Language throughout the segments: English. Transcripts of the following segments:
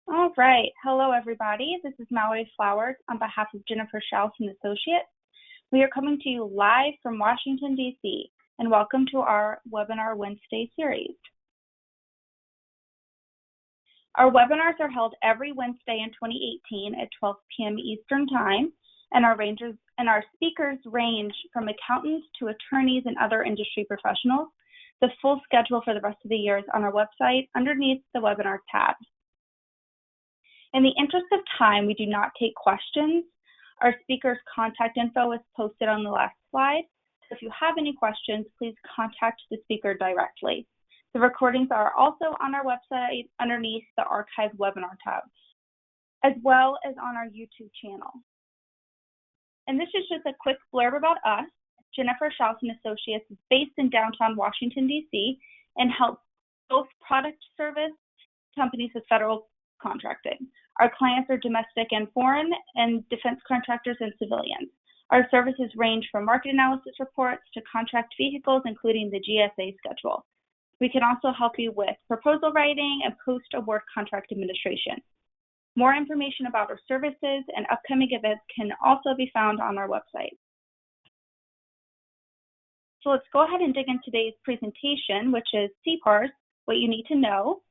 All right. Hello, everybody. This is Mallory Flowers on behalf of Jennifer Schaus and Associates. We are coming to you live from Washington, D.C., and welcome to our Webinar Wednesday series. Our webinars are held every Wednesday in 2018 at 12 p.m. Eastern Time, and our speakers range from accountants to attorneys and other industry professionals. The full schedule for the rest of the year is on our website underneath the webinar tab. In the interest of time, we do not take questions. Our speaker's contact info is posted on the last slide. So if you have any questions, please contact the speaker directly. The recordings are also on our website underneath the archived webinar tab, as well as on our YouTube channel. And this is just a quick blurb about us. Jennifer Schaus and Associates is based in downtown Washington, D.C., and helps both product service companies with federal contracting. Our clients are domestic and foreign, and defense contractors and civilians. Our services range from market analysis reports to contract vehicles, including the GSA schedule. We can also help you with proposal writing and post-award contract administration. More information about our services and upcoming events can also be found on our website. So let's go ahead and dig into today's presentation, which is CPARS, What You Need to Know.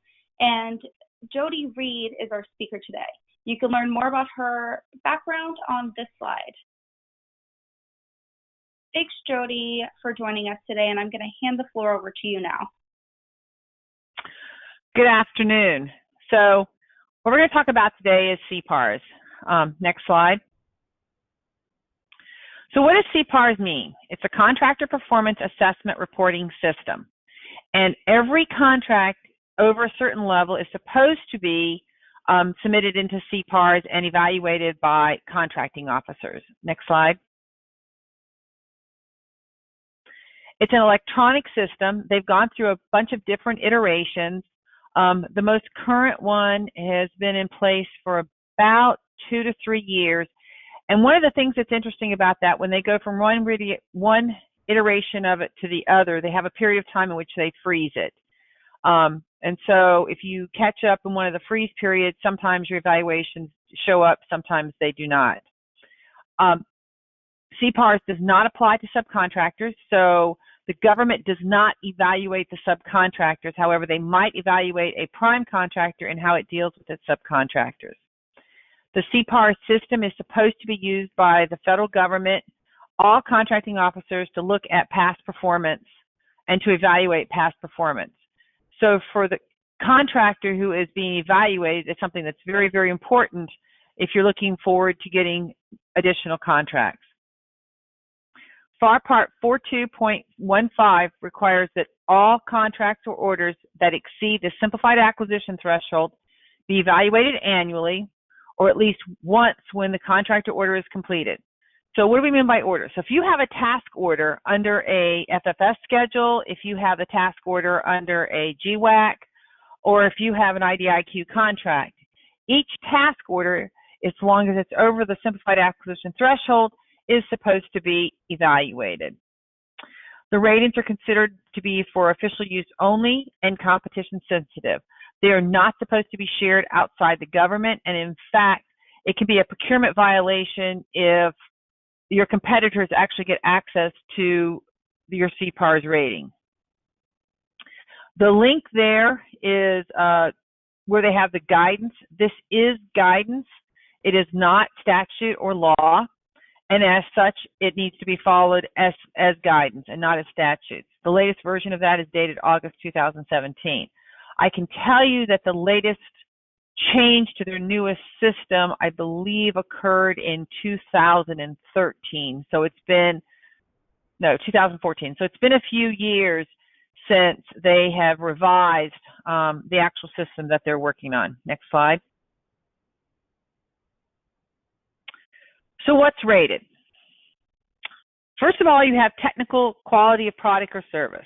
And Jody Reed is our speaker today. You can learn more about her background on this slide. Thanks, Jody, for joining us today, and I'm going to hand the floor over to you now. Good afternoon. So what we're going to talk about today is CPARS. Next slide. So what does CPARS mean? It's a Contractor Performance Assessment Reporting System. And every contract over a certain level is supposed to be submitted into CPARS and evaluated by contracting officers. Next slide. It's an electronic system. They've gone through a bunch of different iterations. The most current one has been in place for about 2 to 3 years. And one of the things that's interesting about that, when they go from one iteration of it to the other, they have a period of time in which they freeze it. And so if you catch up in one of the freeze periods, sometimes your evaluations show up, sometimes they do not. CPARS does not apply to subcontractors, so the government does not evaluate the subcontractors. However, they might evaluate a prime contractor and how it deals with its subcontractors. The CPARS system is supposed to be used by the federal government, all contracting officers, to look at past performance and to evaluate past performance. So for the contractor who is being evaluated, it's something that's very, very important if you're looking forward to getting additional contracts. FAR Part 42.15 requires that all contracts or orders that exceed the simplified acquisition threshold be evaluated annually, or at least once when the contract or order is completed. So what do we mean by order? So if you have a task order under a FFS schedule, if you have a task order under a GWAC, or if you have an IDIQ contract, each task order, as long as it's over the simplified acquisition threshold, is supposed to be evaluated. The ratings are considered to be for official use only and competition sensitive. They are not supposed to be shared outside the government, and in fact, it can be a procurement violation if your competitors actually get access to your CPARS rating. The link there is where they have the guidance. This is guidance. It is not statute or law, and as such, it needs to be followed as guidance and not as statutes. The latest version of that is dated August 2017. I can tell you that the latest change to their newest system, I believe, occurred in 2013. So it's been, no, 2014. So it's been a few years since they have revised the actual system that they're working on. Next slide. So what's rated? First of all, you have technical quality of product or service.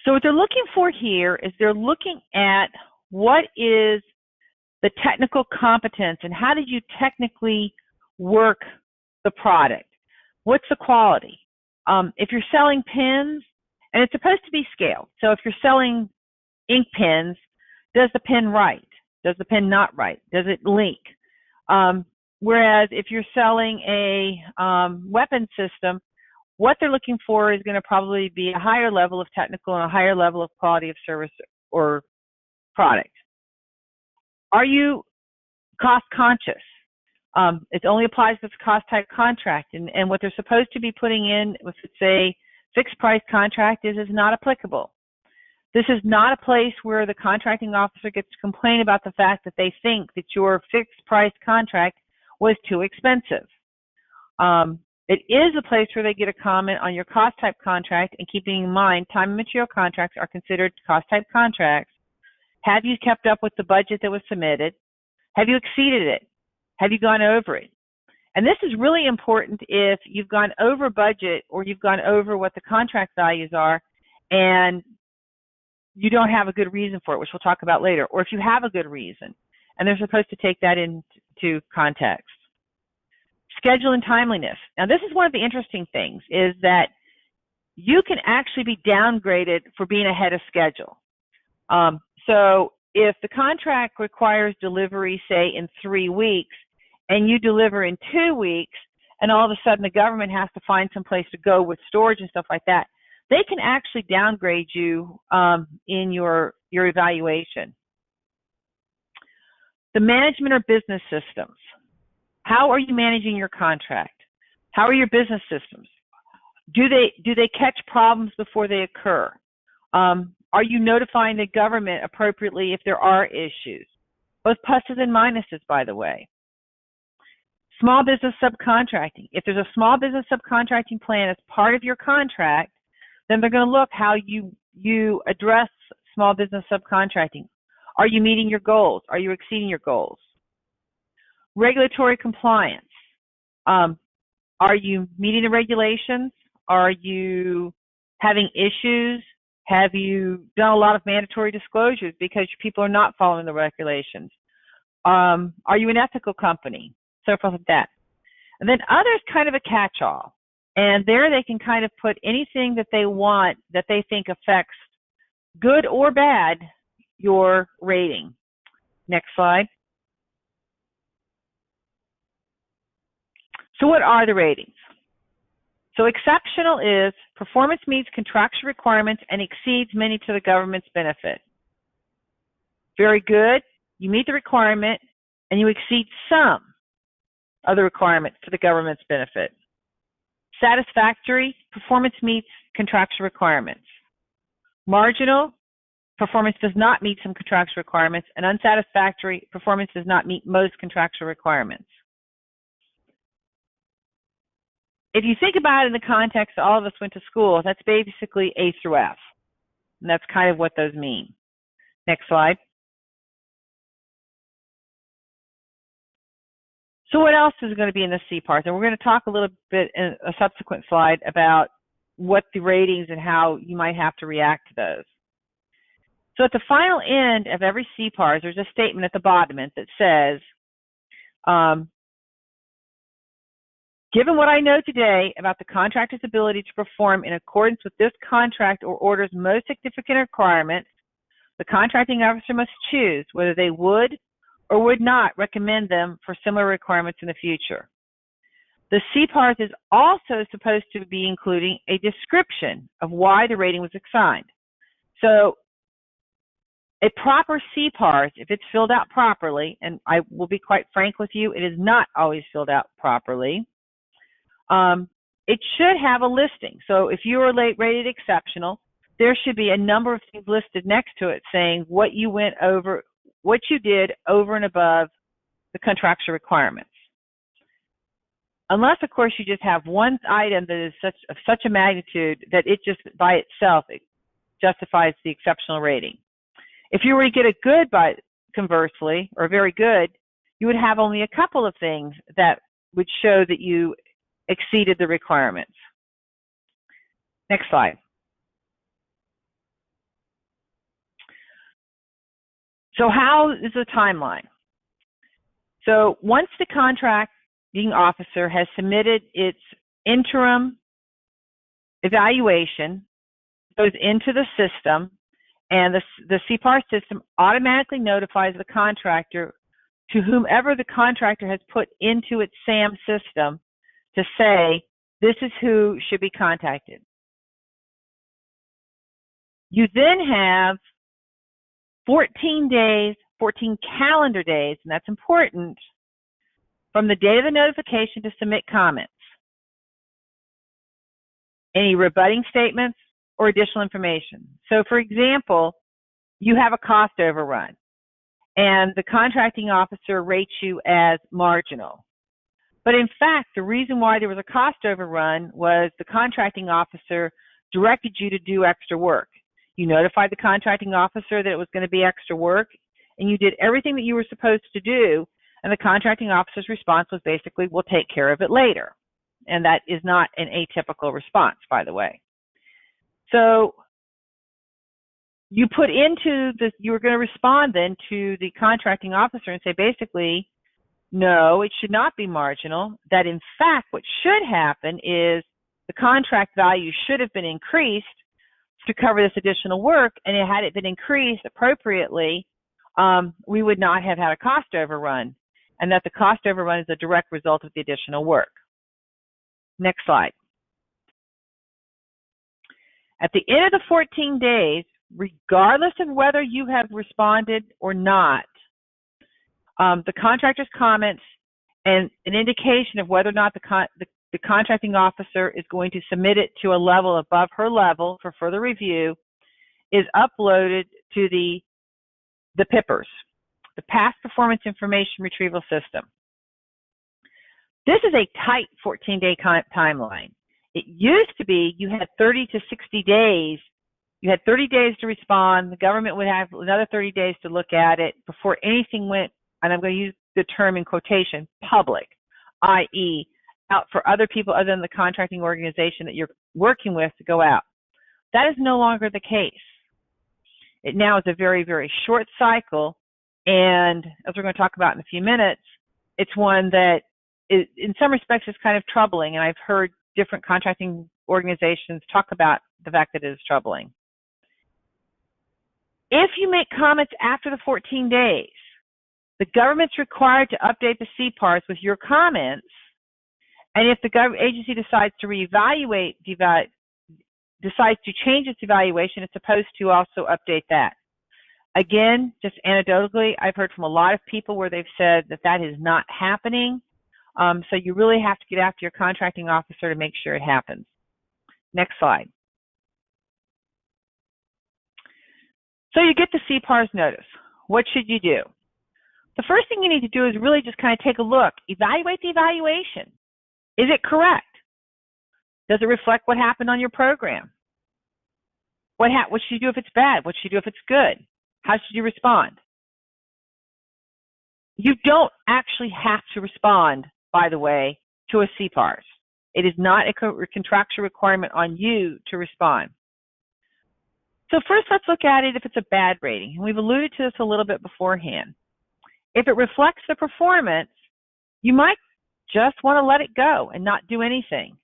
So what they're looking for here is they're looking at what is the technical competence and how did you technically work the product. What's the quality? If you're selling pens, and it's supposed to be scaled. So if you're selling ink pens, does the pen write? Does the pen not write? Does it link? Whereas if you're selling a weapon system, what they're looking for is going to probably be a higher level of technical and a higher level of quality of service or product. Are you cost conscious? It only applies if it's cost type contract, and what they're supposed to be putting in, if it's a fixed price contract, is not applicable. This is not a place where the contracting officer gets to complain about the fact that they think that your fixed price contract was too expensive. It is a place where they get a comment on your cost type contract, and keeping in mind time and material contracts are considered cost type contracts. Have you kept up with the budget that was submitted? Have you exceeded it? Have you gone over it? And this is really important if you've gone over budget or you've gone over what the contract values are and you don't have a good reason for it, which we'll talk about later, or if you have a good reason, and they're supposed to take that into context. Schedule and timeliness. Now, this is one of the interesting things, is that you can actually be downgraded for being ahead of schedule. So if the contract requires delivery, say, in 3 weeks, and you deliver in 2 weeks, and all of a sudden the government has to find some place to go with storage and stuff like that, they can actually downgrade you in your evaluation. The management or business systems. How are you managing your contract? How are your business systems? Do they catch problems before they occur? Are you notifying the government appropriately if there are issues? Both pluses and minuses, by the way. Small business subcontracting. If there's a small business subcontracting plan as part of your contract, then they're going to look how you address small business subcontracting. Are you meeting your goals? Are you exceeding your goals? Regulatory compliance. Are you meeting the regulations? Are you having issues? Have you done a lot of mandatory disclosures because people are not following the regulations? Are you an ethical company? So forth like that. And then others, kind of a catch-all. And there they can kind of put anything that they want that they think affects, good or bad, your rating. Next slide. So what are the ratings? So exceptional is performance meets contractual requirements and exceeds many to the government's benefit. Very good, you meet the requirement and you exceed some of the requirements to the government's benefit. Satisfactory, performance meets contractual requirements. Marginal, performance does not meet some contractual requirements, and unsatisfactory, performance does not meet most contractual requirements. If you think about it in the context all of us went to school, that's basically A through F, and that's kind of what those mean. Next slide. So what else is going to be in the CPARS? And we're going to talk a little bit in a subsequent slide about what the ratings and how you might have to react to those. So at the final end of every CPARS, there's a statement at the bottom that says, given what I know today about the contractor's ability to perform in accordance with this contract or order's most significant requirements, the contracting officer must choose whether they would or would not recommend them for similar requirements in the future. The CPARS is also supposed to be including a description of why the rating was assigned. So a proper CPARS, if it's filled out properly, and I will be quite frank with you, it is not always filled out properly, it should have a listing. So if you are rated exceptional, there should be a number of things listed next to it saying what you went over, what you did over and above the contractual requirements. Unless, of course, you just have one item that is of such a magnitude that it just by itself it justifies the exceptional rating. If you were to get a good, conversely, or very good, you would have only a couple of things that would show that you exceeded the requirements. Next slide. So how is the timeline? So once the contracting officer has submitted its interim evaluation, goes into the system, And the CPARS system automatically notifies the contractor to whomever the contractor has put into its SAM system to say, this is who should be contacted. You then have 14 days, 14 calendar days, and that's important, from the date of the notification to submit comments, any rebutting statements, or additional information. So, for example, you have a cost overrun, and the contracting officer rates you as marginal. But in fact, the reason why there was a cost overrun was the contracting officer directed you to do extra work. You notified the contracting officer that it was going to be extra work, and you did everything that you were supposed to do, and the contracting officer's response was basically, we'll take care of it later. And that is not an atypical response, by the way. So you put into this, you were going to respond then to the contracting officer and say, basically, no, it should not be marginal. That in fact, what should happen is the contract value should have been increased to cover this additional work, and had it been increased appropriately, we would not have had a cost overrun, and that the cost overrun is a direct result of the additional work. Next slide. At the end of the 14 days, regardless of whether you have responded or not, the contractor's comments and an indication of whether or not the contracting officer is going to submit it to a level above her level for further review is uploaded to the PPIRS, the Past Performance Information Retrieval System. This is a tight 14-day timeline. It used to be you had 30 to 60 days. You had 30 days to respond. The government would have another 30 days to look at it before anything went, and I'm going to use the term in quotation, public, i.e., out for other people other than the contracting organization that you're working with to go out. That is no longer the case. It now is a very, very short cycle, and as we're going to talk about in a few minutes, it's one that is, in some respects, is kind of troubling, and I've heard different contracting organizations talk about the fact that it is troubling. If you make comments after the 14 days, the government's required to update the CPARS with your comments, and if the agency decides to reevaluate, decides to change its evaluation, it's supposed to also update that. Again, just anecdotally, I've heard from a lot of people where they've said that that is not happening. So you really have to get after your contracting officer to make sure it happens. Next slide. So you get the CPARS notice. What should you do? The first thing you need to do is really just kind of take a look. Evaluate the evaluation. Is it correct? Does it reflect what happened on your program? What should you do if it's bad? What should you do if it's good? How should you respond? You don't actually have to respond, by the way, to a CPARS. It is not a contractual requirement on you to respond. So first, let's look at it if it's a bad rating. And we've alluded to this a little bit beforehand. If it reflects the performance, you might just want to let it go and not do anything.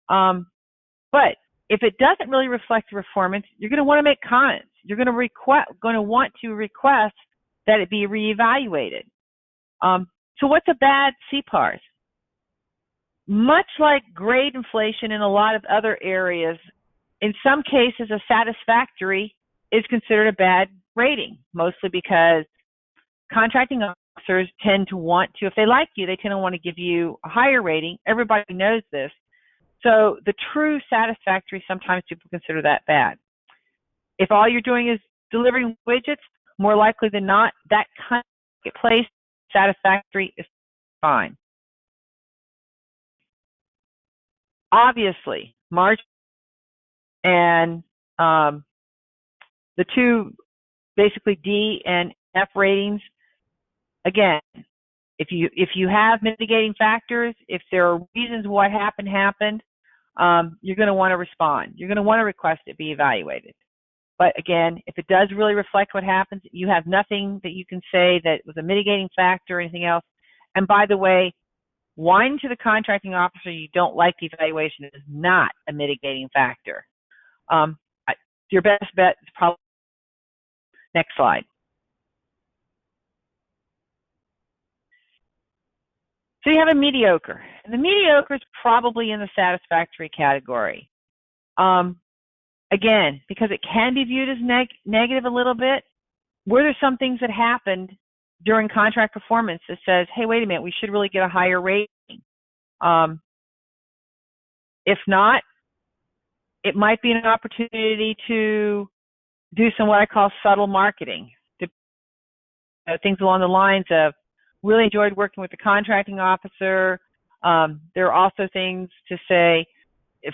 But if it doesn't really reflect the performance, you're going to want to make comments. You're going to want to request that it be reevaluated. So what's a bad CPARS? Much like grade inflation in a lot of other areas, in some cases a satisfactory is considered a bad rating, mostly because contracting officers tend to want to, if they like you, they tend to want to give you a higher rating. Everybody knows this. So the true satisfactory, sometimes people consider that bad. If all you're doing is delivering widgets, more likely than not, that kind of place satisfactory is fine. Obviously, margin and the two basically D and F ratings, again, if you have mitigating factors, if there are reasons what happened, you're going to want to respond. You're going to want to request it be evaluated. But again, if it does really reflect what happens, you have nothing that you can say that was a mitigating factor or anything else. And by the way, whining to the contracting officer you don't like the evaluation is not a mitigating factor. Your best bet is probably Next slide. So you have a mediocre, and the mediocre is probably in the satisfactory category. Again, because it can be viewed as negative a little bit, were there some things that happened during contract performance that says, hey, wait a minute, we should really get a higher rating? If not, it might be an opportunity to do some what I call subtle marketing, to, things along the lines of, really enjoyed working with the contracting officer. There are also things to say,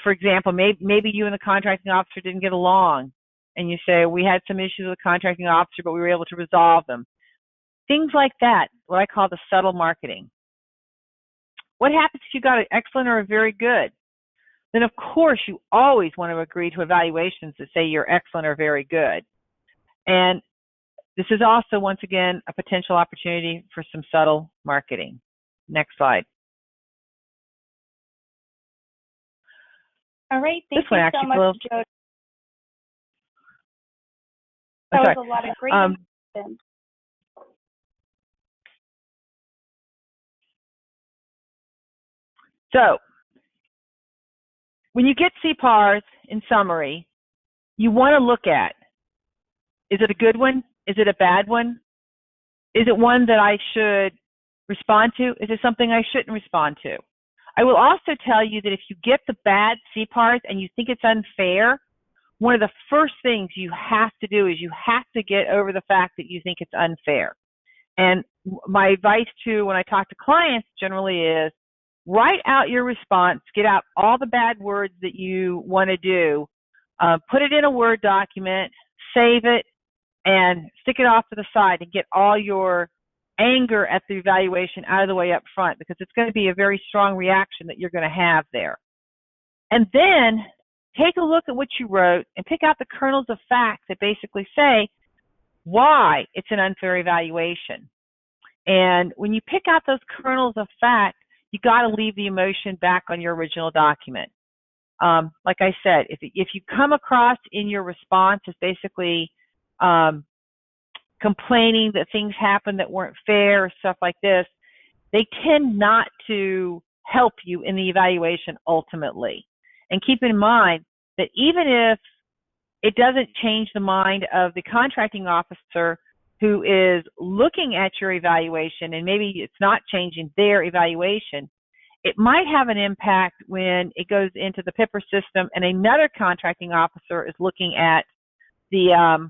for example, maybe you and the contracting officer didn't get along, and you say, we had some issues with the contracting officer, but we were able to resolve them. Things like that, what I call the subtle marketing. What happens if you got an excellent or a very good? Then, of course, you always want to agree to evaluations that say you're excellent or very good. And this is also, once again, a potential opportunity for some subtle marketing. Next slide. All right, thank you so much, Jody. That was a lot of great information. So, when you get CPARS, in summary, you want to look at, is it a good one? Is it a bad one? Is it one that I should respond to? Is it something I shouldn't respond to? I will also tell you that if you get the bad CPARS and you think it's unfair, one of the first things you have to do is you have to get over the fact that you think it's unfair. And my advice to when I talk to clients generally is, write out your response, get out all the bad words that you want to do, put it in a Word document, save it, and stick it off to the side and get all your anger at the evaluation out of the way up front, because it's going to be a very strong reaction that you're going to have there. And then take a look at what you wrote and pick out the kernels of fact that basically say why it's an unfair evaluation. And when you pick out those kernels of fact, you got to leave the emotion back on your original document. Like I said, if you come across in your response as basically complaining that things happened that weren't fair or stuff like this, they tend not to help you in the evaluation ultimately. And keep in mind that even if it doesn't change the mind of the contracting officer who is looking at your evaluation, and maybe it's not changing their evaluation, it might have an impact when it goes into the PPIRS system and another contracting officer is looking at the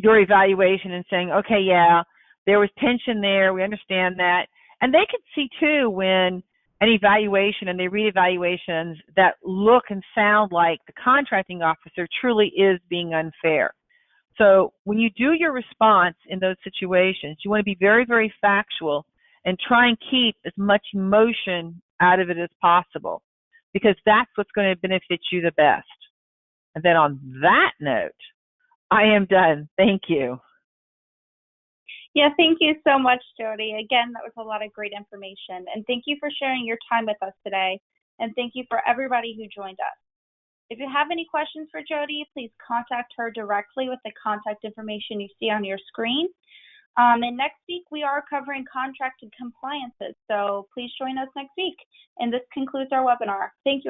your evaluation and saying, okay, yeah, there was tension there, we understand that. And they can see too when an evaluation and they read evaluations that look and sound like the contracting officer truly is being unfair. So when you do your response in those situations, you want to be very, very factual and try and keep as much emotion out of it as possible, because that's what's going to benefit you the best. And then on that note, I am done. Thank you. Yeah, thank you so much, Jody. Again, that was a lot of great information. And thank you for sharing your time with us today. And thank you for everybody who joined us. If you have any questions for Jody, please contact her directly with the contact information you see on your screen. And next week, we are covering contracted compliances. So please join us next week. And this concludes our webinar. Thank you.